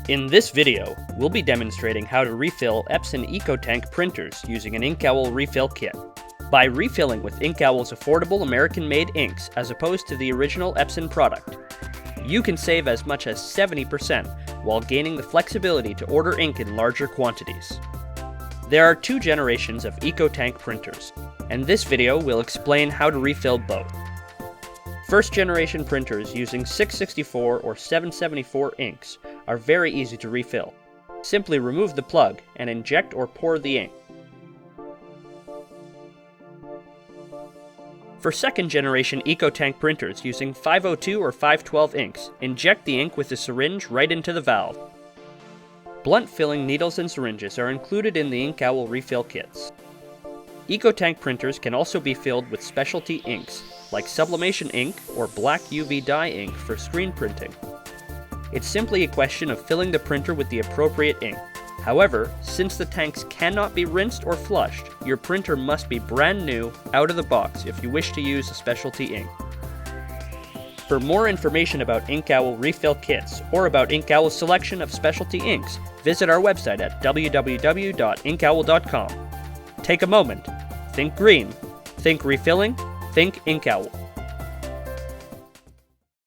In this video, we'll be demonstrating how to refill EPSON EcoTank printers using an inkowl refill kit. By refilling with Inkowl's affordable American-made inks as opposed to the original EPSON product, you can save as much as 70% while gaining the flexibility to order ink in larger quantities. There are two generations of EcoTank printers, and this video will explain how to refill both. First generation printers using 664 or 774 inks are very easy to refill. Simply remove the plug and inject or pour the ink. For second generation EcoTank printers using 502 or 512 inks, inject the ink with a syringe right into the valve. Blunt filling needles and syringes are included in the Inkowl refill kits. EcoTank printers can also be filled with specialty inks, like sublimation ink or black UV dye ink for screen printing. It's simply a question of filling the printer with the appropriate ink. However, since the tanks cannot be rinsed or flushed, your printer must be brand new, out of the box, if you wish to use a specialty ink. For more information about Inkowl refill kits or about Inkowl's selection of specialty inks, visit our website at www.inkowl.com. Take a moment. Think green. Think refilling. Think Inkowl.